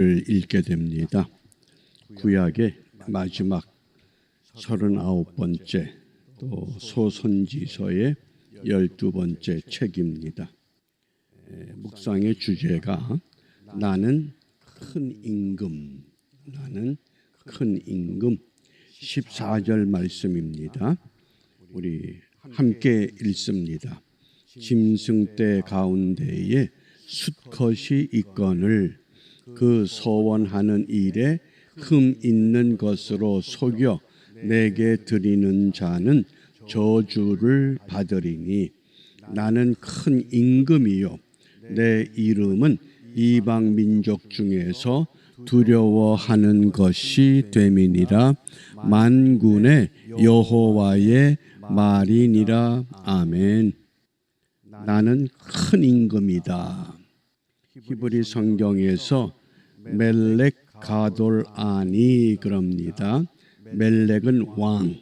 읽게 됩니다. 구약의 마지막 39번째 또 소선지서의 12번째 책입니다. 묵상의 주제가 나는 큰 임금, 나는 큰 임금 14절 말씀입니다. 우리 함께 읽습니다. 짐승떼 가운데에 수컷이 있거늘 그 서원하는 일에 흠 있는 것으로 속여 내게 드리는 자는 저주를 받으리니 나는 큰 임금이요 내 이름은 이방 민족 중에서 두려워하는 것이 됨이니라. 만군의 여호와의 말이니라. 아멘. 나는 큰 임금이다. 히브리 성경에서 멜렉 가돌아니 그럽니다. 멜렉은 왕,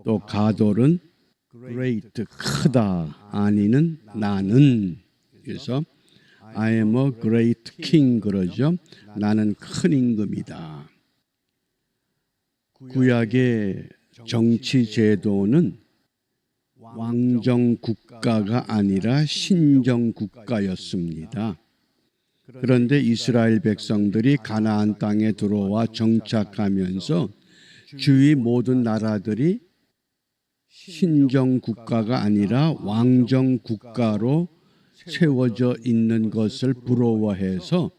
또 가돌은 great 크다, 아니는 나는. 그래서 I am a great king 그러죠. 나는 큰 임금이다. 구약의 정치 제도는 왕정 국가가 아니라 신정 국가였습니다. 그런데 이스라엘 백성들이 가나안 땅에 들어와 정착하면서 주위 모든 나라들이 신정 국가가 아니라 왕정 국가로 세워져 있는 것을 부러워해서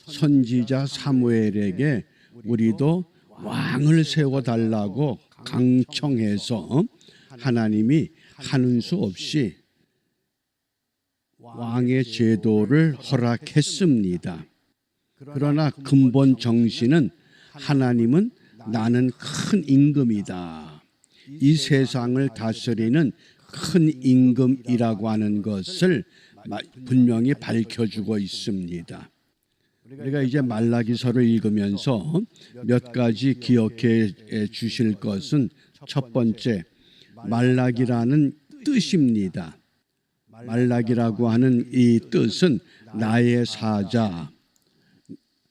선지자 사무엘에게 우리도 왕을 세워달라고 강청해서 하나님이 하는 수 없이 왕의 제도를 허락했습니다. 그러나 근본 정신은 하나님은 나는 큰 임금이다. 이 세상을 다스리는 큰 임금이라고 하는 것을 분명히 밝혀주고 있습니다. 우리가 이제 말라기서를 읽으면서 몇 가지 기억해 주실 것은 첫 번째, 말라기라는 뜻입니다. 말라기라고 하는 이 뜻은 나의 사자,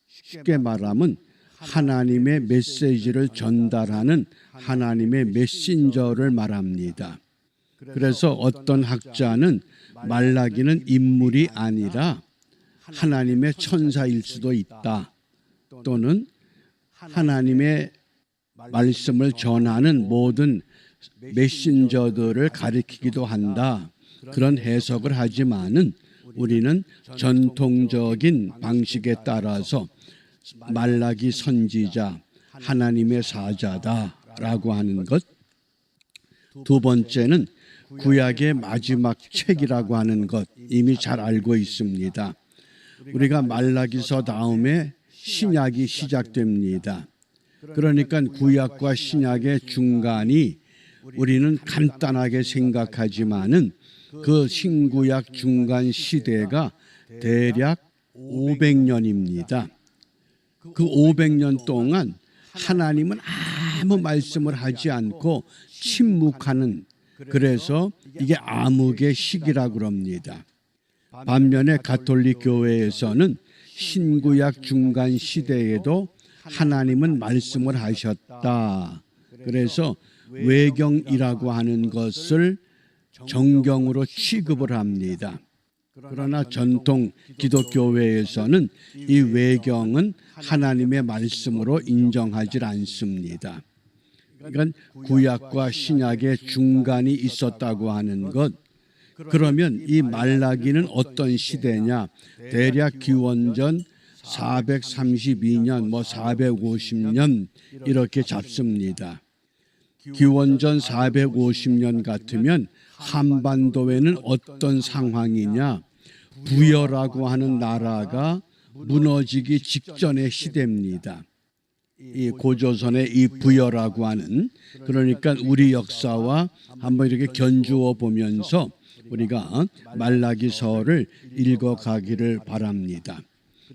쉽게 말하면 하나님의 메시지를 전달하는 하나님의 메신저를 말합니다. 그래서 어떤 학자는 말라기는 인물이 아니라 하나님의 천사일 수도 있다, 또는 하나님의 말씀을 전하는 모든 메신저들을 가리키기도 한다, 그런 해석을 하지만은 우리는 전통적인 방식에 따라서 말라기 선지자, 하나님의 사자다라고 하는 것. 두 번째는 구약의 마지막 책이라고 하는 것, 이미 잘 알고 있습니다. 우리가 말라기서 다음에 신약이 시작됩니다. 그러니까 구약과 신약의 중간이 우리는 간단하게 생각하지만은 그 신구약 중간 시대가 대략 500년입니다. 그 500년 동안 하나님은 아무 말씀을 하지 않고 침묵하는, 그래서 이게 암흑의 시기라고 그럽니다. 반면에 가톨릭 교회에서는 신구약 중간 시대에도 하나님은 말씀을 하셨다. 그래서 외경이라고 하는 것을 정경으로 취급을 합니다. 그러나 전통 기독교회에서는 이 외경은 하나님의 말씀으로 인정하지 않습니다. 그러니까 구약과 신약의 중간이 있었다고 하는 것. 그러면 이 말라기는 어떤 시대냐? 대략 기원전 432년, 450년 이렇게 잡습니다. 기원전 450년 같으면 한반도에는 어떤 상황이냐? 부여라고 하는 나라가 무너지기 직전의 시대입니다. 이 고조선의 이 부여라고 하는, 그러니까 우리 역사와 한번 이렇게 견주어 보면서 우리가 말라기서를 읽어가기를 바랍니다.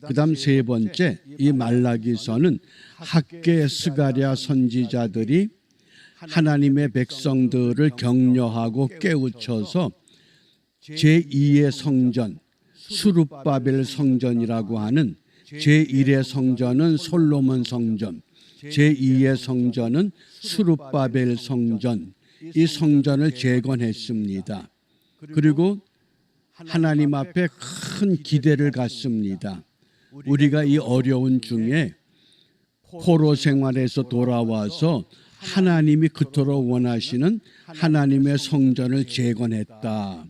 그다음 세 번째, 이 말라기서는 학개 스가랴 선지자들이 하나님의 백성들을 격려하고 깨우쳐서 제2의 성전, 수룹바벨 성전이라고 하는 제1의 성전은 솔로몬 성전, 제2의 성전은 수룹바벨 성전, 이 성전을 재건했습니다. 그리고 하나님 앞에 큰 기대를 갖습니다. 우리가 이 어려운 중에 포로 생활에서 돌아와서 하나님이 그토록 원하시는 하나님의 성전을 재건했다.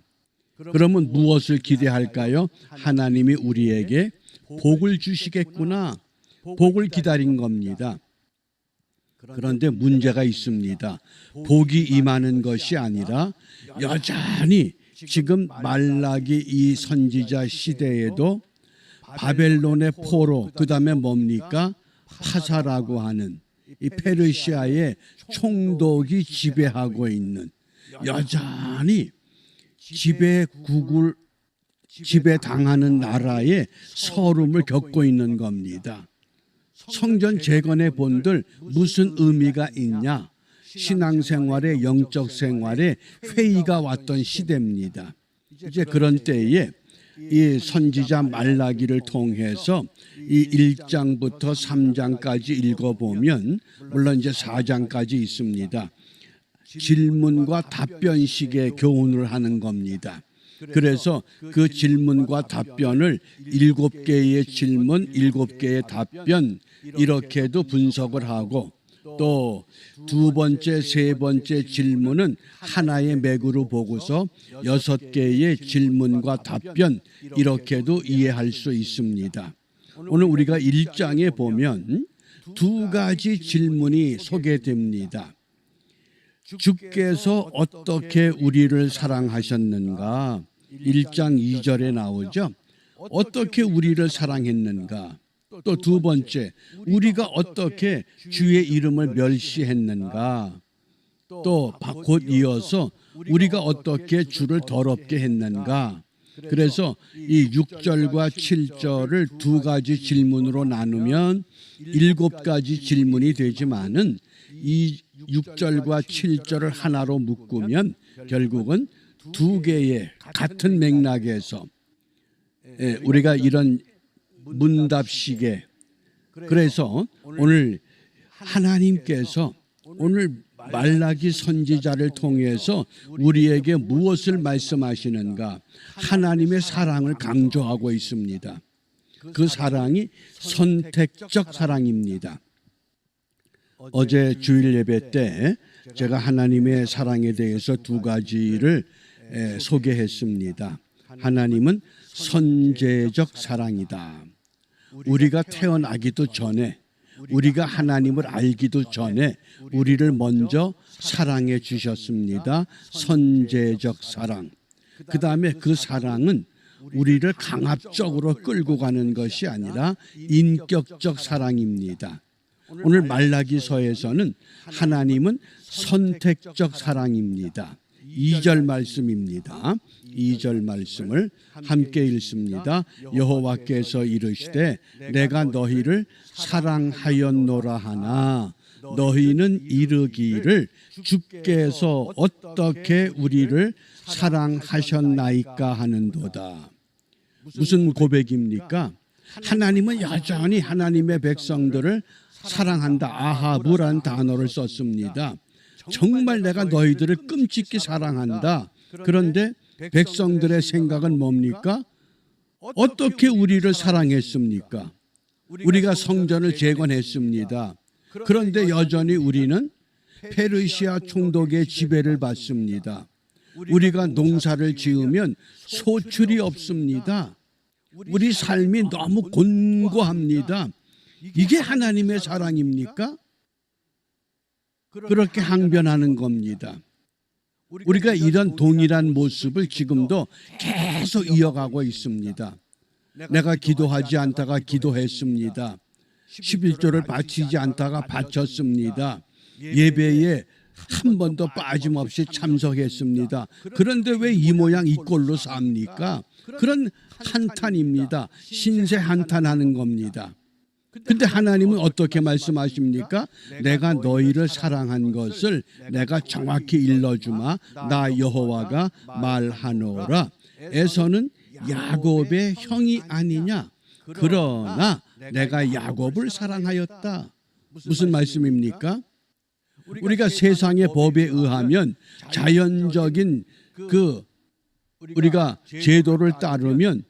그러면 무엇을 기대할까요? 하나님이 우리에게 복을 주시겠구나. 복을 기다린 겁니다. 그런데 문제가 있습니다. 복이 임하는 것이 아니라 여전히 지금 말라기 이 선지자 시대에도 바벨론의 포로, 그 다음에 뭡니까? 파사라고 하는 이 페르시아의 총독이 지배하고 있는, 여전히 지배당하는 나라의 서름을 겪고 있는 겁니다. 성전 재건의 본들 무슨 의미가 있냐? 신앙생활에, 영적 생활에 회의가 왔던 시대입니다. 이제 그런 때에 이 선지자 말라기를 통해서 이 1장부터 3장까지 읽어보면, 물론 이제 4장까지 있습니다. 질문과 답변식의 교훈을 하는 겁니다. 그래서 그 질문과 답변을 7개의 질문, 7개의 답변 이렇게도 분석을 하고, 또 두 번째, 세 번째 질문은 하나의 맥으로 보고서 6개의 질문과 답변 이렇게도 이해할 수 있습니다. 오늘 우리가 1장에 보면 2가지 질문이 소개됩니다. 주께서 어떻게 우리를 사랑하셨는가? 1장 2절에 나오죠. 어떻게 우리를 사랑했는가? 또 두 번째, 우리가 어떻게 주의 이름을 멸시했는가? 또 곧 이어서 우리가 어떻게 주를 더럽게 했는가? 그래서 이 6절과 7절을 2가지 질문으로 나누면 7가지 질문이 되지만은 이 6절과 7절을 하나로 묶으면 결국은 2개의 같은 맥락에서 우리가 이런 문답식에, 그래서 오늘 하나님께서 오늘 말라기 선지자를 통해서 우리에게 무엇을 말씀하시는가? 하나님의 사랑을 강조하고 있습니다. 그 사랑이 선택적 사랑입니다. 어제 주일 예배 때 제가 하나님의 사랑에 대해서 2가지를 소개했습니다. 하나님은 선제적 사랑이다. 우리가 태어나기도 전에, 우리가 하나님을 알기도 전에 우리를 먼저 사랑해 주셨습니다. 선제적 사랑. 그 다음에 그 사랑은 우리를 강압적으로 끌고 가는 것이 아니라 인격적 사랑입니다. 오늘 말라기서에서는 하나님은 선택적 사랑입니다. 2절 말씀입니다. 2절 말씀을 함께 읽습니다. 여호와께서 이르시되 내가 너희를 사랑하였노라 하나 너희는 이르기를 주께서 어떻게 우리를 사랑하셨나이까 하는도다. 무슨 고백입니까? 하나님은 여전히 하나님의 백성들을 사랑한다. 아하브라는 단어를 썼습니다. 정말 내가 너희들을 끔찍히 사랑한다. 그런데 백성들의 생각은 뭡니까? 어떻게 우리를 사랑했습니까? 우리가 성전을 재건했습니다. 그런데 여전히 우리는 페르시아 총독의 지배를 받습니다. 우리가 농사를 지으면 소출이 없습니다. 우리 삶이 너무 곤고합니다. 이게 하나님의 사랑입니까? 그렇게 항변하는 겁니다. 우리가 이런 동일한 모습을 지금도 계속 이어가고 있습니다. 내가 기도하지 않다가 기도했습니다. 11조를 바치지 않다가 바쳤습니다. 예배에 한 번도 빠짐없이 참석했습니다. 그런데 왜 이 모양 이 꼴로 삽니까? 그런 한탄입니다. 신세 한탄하는 겁니다. 근데 하나님은 어떻게 말씀하십니까? 내가 너희를 사랑한 것을 내가 정확히 일러주마. 나 여호와가 말하노라. 에서는 야곱의 형이 아니냐? 그러나 내가 야곱을 사랑하였다. 무슨 말씀입니까? 우리가 세상의 법에 의하면 자연적인 우리가 제도를 따르면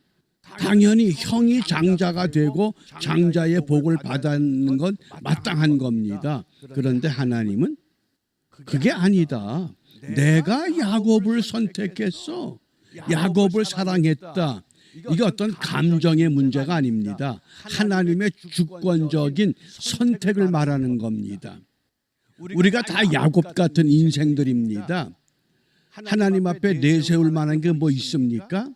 당연히 형이 장자가 되고 장자의 복을 받는 건 마땅한 겁니다. 그런데 하나님은 그게 아니다. 내가 야곱을 선택했어. 야곱을 사랑했다. 이게 어떤 감정의 문제가 아닙니다. 하나님의 주권적인 선택을 말하는 겁니다. 우리가 다 야곱 같은 인생들입니다. 하나님 앞에 내세울 만한 게 뭐 있습니까?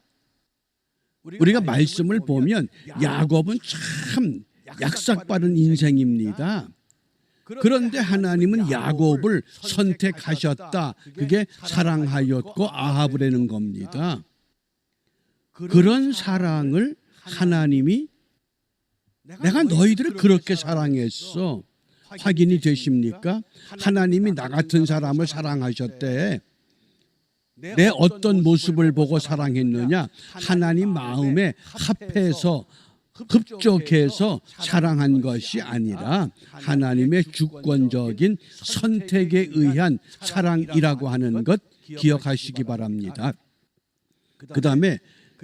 우리가 말씀을 보면 야곱은 참 약삭빠른 인생입니다. 그런데 하나님은 야곱을 선택하셨다. 그게 사랑하였고 아합이라는 겁니다. 그런 사랑을 하나님이 내가 너희들을 그렇게 사랑했어. 확인이 되십니까? 하나님이 나 같은 사람을 사랑하셨대. 내 어떤 모습을 보고 사랑했느냐? 하나님 마음에 합해서 급족해서 사랑한 것이 아니라 하나님의 주권적인 선택에 의한 사랑이라고 하는 것 기억하시기 바랍니다. 그 다음에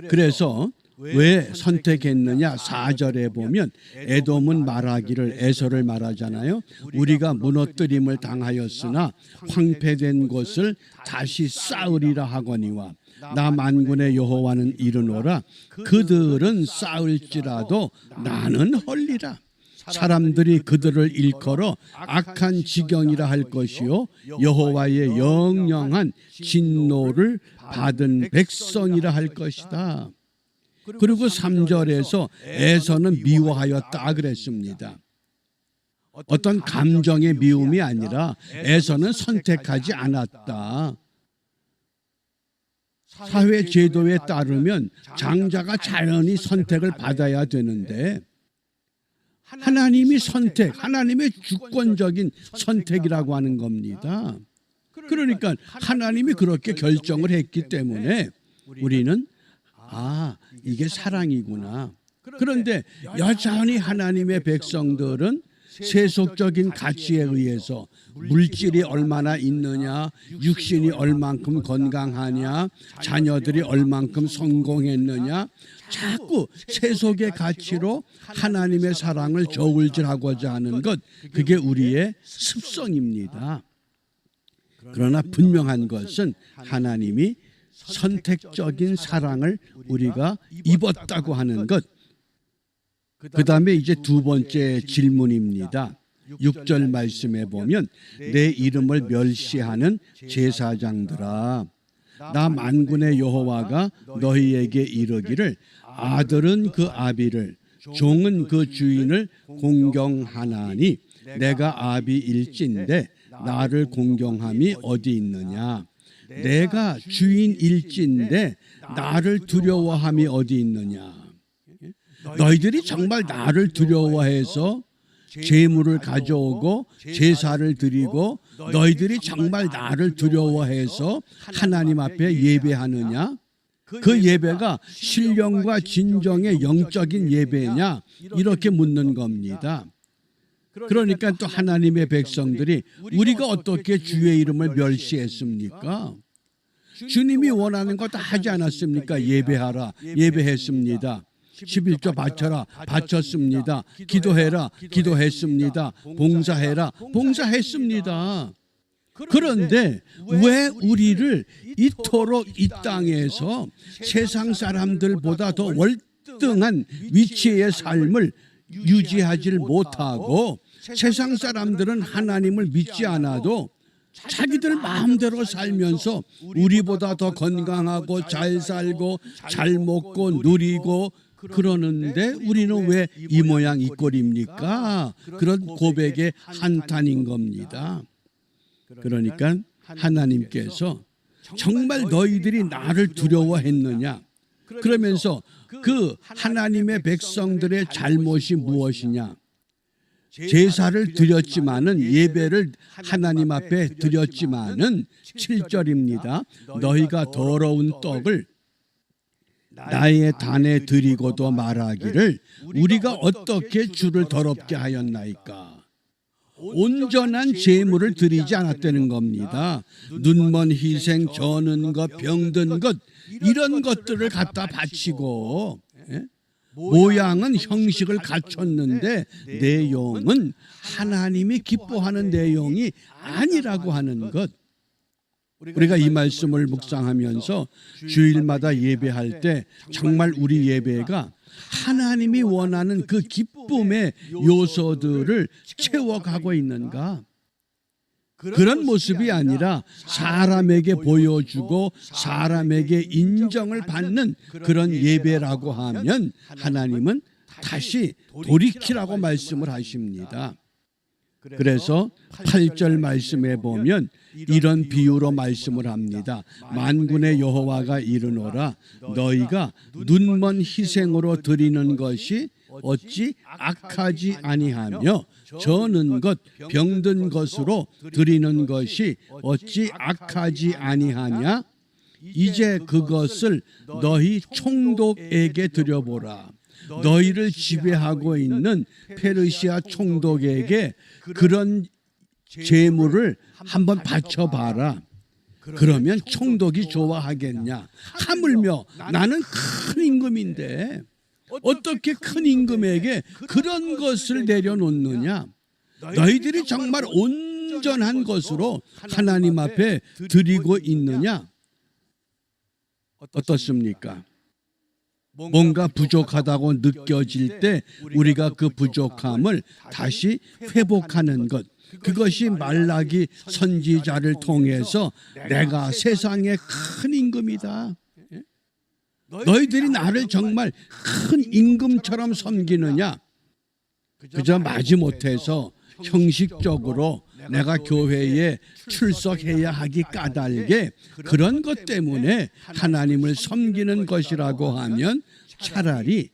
그래서 왜 선택했느냐? 4절에 보면 에돔은 말하기를, 에서를 말하잖아요. 우리가 무너뜨림을 당하였으나 황폐된 곳을 다시 쌓으리라 하거니와 나 만군의 여호와는 이르노라. 그들은 쌓을지라도 나는 헐리라. 사람들이 그들을 일컬어 악한 지경이라 할 것이요 여호와의 영영한 진노를 받은 백성이라 할 것이다. 그리고 3절에서 에서는 미워하였다 그랬습니다. 어떤 감정의 미움이 아니라 에서는 선택하지 않았다. 사회 제도에 따르면 장자가 자연히 선택을 받아야 되는데 하나님이 선택, 하나님의 주권적인 선택이라고 하는 겁니다. 그러니까 하나님이 그렇게 결정을 했기 때문에 우리는 이게 사랑이구나. 그런데 여전히 하나님의 백성들은 세속적인 가치에 의해서 물질이 얼마나 있느냐, 육신이 얼만큼 건강하냐, 자녀들이 얼만큼 성공했느냐, 자꾸 세속의 가치로 하나님의 사랑을 저울질하고자 하는 것, 그게 우리의 습성입니다. 그러나 분명한 것은 하나님이 선택적인 사랑을 우리가 입었다고 하는 것. 그 다음에 이제 두 번째 질문입니다. 6절 말씀에 보면 내 이름을 멸시하는 제사장들아, 나 만군의 여호와가 너희에게 이르기를 아들은 그 아비를 종은 그 주인을 공경하나니 내가 아비일진데 나를 공경함이 어디 있느냐. 내가 주인일진데 나를 두려워함이 어디 있느냐. 너희들이 정말 나를 두려워해서 제물을 가져오고 제사를 드리고 너희들이 정말 나를 두려워해서 하나님 앞에 예배하느냐? 그 예배가 신령과 진정의 영적인 예배냐? 이렇게 묻는 겁니다. 그러니까 또 하나님의 백성들이 우리가 어떻게 주의 이름을 멸시했습니까? 주님이 원하는 거 다 하지 않았습니까? 예배하라, 예배했습니다. 11조 바쳐라, 바쳤습니다. 기도해라, 기도했습니다. 봉사해라, 봉사했습니다. 그런데 왜 우리를 이토록 이 땅에서 세상 사람들보다 더 월등한 위치의 삶을 유지하지를 못하고 세상 사람들은 하나님을 믿지 않아도 자기들 마음대로 살면서 우리보다 더 건강하고 잘 살고 잘 먹고 누리고 그러는데 우리는 왜 이 모양 이 꼴입니까? 그런 고백의 한탄인 겁니다. 그러니까 하나님께서 정말 너희들이 나를 두려워했느냐? 그러면서 그 하나님의 백성들의 잘못이 무엇이냐? 제사를 드렸지만은 예배를 하나님 앞에 드렸지만은 7절입니다. 너희가 더러운 떡을 나의 단에 드리고도 말하기를 우리가 어떻게 주를 더럽게 하였나이까. 온전한 제물을 드리지 않았다는 겁니다. 눈먼 희생, 저는 것, 병든 것, 이런 것들을 갖다 바치고, 모양은 형식을 갖췄는데 내용은 하나님이 기뻐하는 내용이 아니라고 하는 것. 우리가 이 말씀을 묵상하면서 주일마다 예배할 때 정말 우리 예배가 하나님이 원하는 그 기쁨의 요소들을 채워가고 있는가? 그런 모습이 아니라 사람에게 보여주고 사람에게 인정을 받는 그런 예배라고 하면 하나님은 다시 돌이키라고 말씀을 하십니다. 그래서 8절 말씀에 보면 이런 비유로 말씀을 합니다. 만군의 여호와가 이르노라 너희가 눈먼 희생으로 드리는 것이 어찌 악하지 아니하며 저는 것 병든 것으로 드리는 것이 어찌 악하지 아니하냐. 이제 그것을 너희 총독에게 드려보라. 너희를 지배하고 있는 페르시아 총독에게 그런 제물을 한번 바쳐봐라. 그러면 총독이 좋아하겠냐. 하물며 나는 큰 임금인데 어떻게 큰 임금에게 그런 것을 내려놓느냐. 너희들이 정말 온전한 것으로 하나님 앞에 드리고 있느냐. 어떻습니까? 뭔가 부족하다고 느껴질 때 우리가 그 부족함을 다시 회복하는 것, 그것이 말라기 선지자를 통해서 내가 세상의 큰 임금이다. 너희들이 나를 정말 큰 임금처럼 섬기느냐. 그저 마지못해서 형식적으로 내가 교회에 출석해야 하기 까닭에 그런 것 때문에 하나님을 섬기는 것이라고 하면 차라리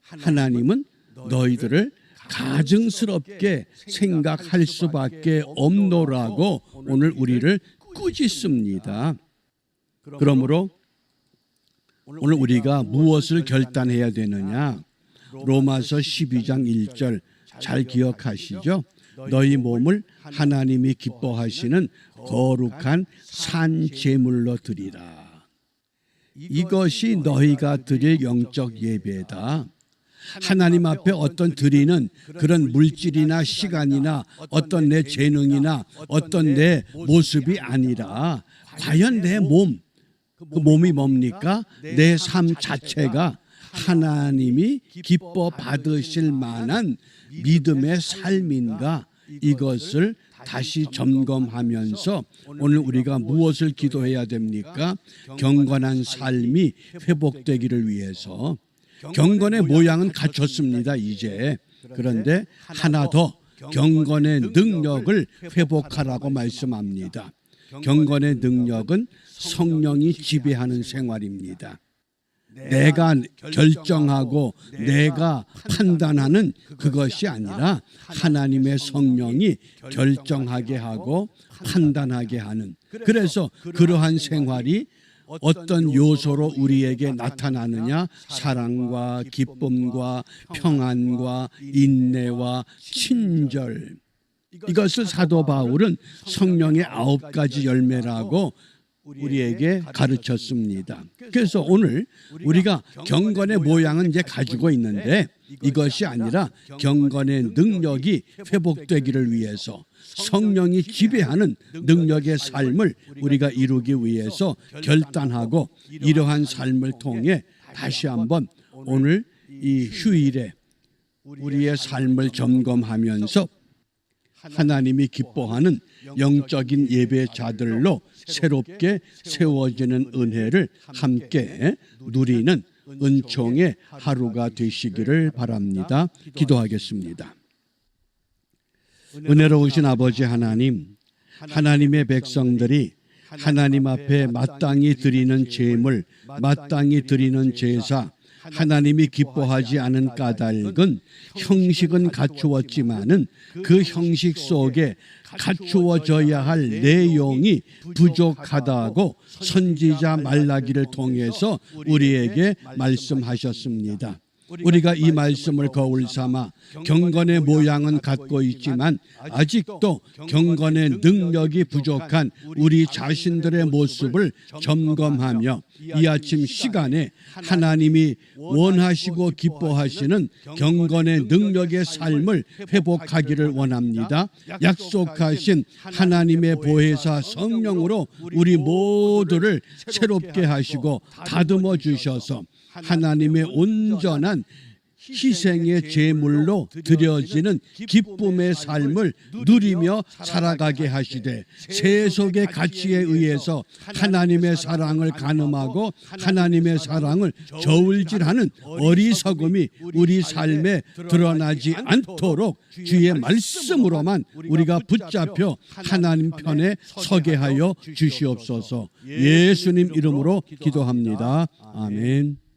하나님은 너희들을 가증스럽게 생각할 수밖에 없노라고 오늘 우리를 꾸짖습니다. 그러므로 오늘 우리가 무엇을 결단해야 되느냐? 로마서 12장 1절 잘 기억하시죠? 너희 몸을 하나님이 기뻐하시는 거룩한 산 제물로 드리라. 이것이 너희가 드릴 영적 예배다. 하나님 앞에 어떤 드리는 그런 물질이나 시간이나 어떤 내 재능이나 어떤 내 모습이 아니라 과연 내 몸, 그 몸이 뭡니까? 내 삶 자체가 하나님이 기뻐 받으실 만한 믿음의 삶인가? 이것을 다시 점검하면서 오늘 우리가 무엇을 기도해야 됩니까? 경건한 삶이 회복되기를 위해서. 경건의 모양은 갖췄습니다, 이제. 그런데 하나 더 경건의 능력을 회복하라고 말씀합니다. 경건의 능력은 성령이 지배하는 생활입니다. 내가 결정하고 내가 판단하는 그것이 아니라 하나님의 성령이 결정하게 하고 판단하게 하는. 그래서 그러한 생활이 어떤 요소로 우리에게 나타나느냐? 사랑과 기쁨과 평안과 인내와 친절. 이것을 사도 바울은 성령의 9가지 열매라고 우리에게 가르쳤습니다. 그래서 오늘 우리가 경건의 모양은 이제 가지고 있는데 이것이 아니라 경건의 능력이 회복되기를 위해서 성령이 지배하는 능력의 삶을 우리가 이루기 위해서 결단하고 이러한 삶을 통해 다시 한번 오늘 이 휴일에 우리의 삶을 점검하면서 하나님이 기뻐하는 영적인 예배자들로 새롭게 세워지는 은혜를 함께 누리는 은총의 하루가 되시기를 바랍니다. 기도하겠습니다. 은혜로우신 아버지 하나님, 하나님의 백성들이 하나님 앞에 마땅히 드리는 제물, 마땅히 드리는 제사, 하나님이 기뻐하지 않은 까닭은 형식은 갖추었지만은 그 형식 속에 갖추어져야 할 내용이 부족하다고 선지자 말라기를 통해서 우리에게 말씀하셨습니다. 우리가 이 말씀을 거울 삼아 경건의 모양은 갖고 있지만 아직도 경건의 능력이 부족한 우리 자신들의 모습을 점검하며 이 아침 시간에 하나님이 원하시고 기뻐하시는 경건의 능력의 삶을 회복하기를 원합니다. 약속하신 하나님의 보혜사 성령으로 우리 모두를 새롭게 하시고 다듬어 주셔서 하나님의 온전한 희생의 제물로 드려지는 기쁨의 삶을 누리며 살아가게 하시되 세속의 가치에 의해서 하나님의 사랑을 간음하고 하나님의 사랑을 저울질하는 어리석음이 우리 삶에 드러나지 않도록 주의 말씀으로만 우리가 붙잡혀 하나님 편에 서게 하여 주시옵소서. 예수님 이름으로 기도합니다. 아멘.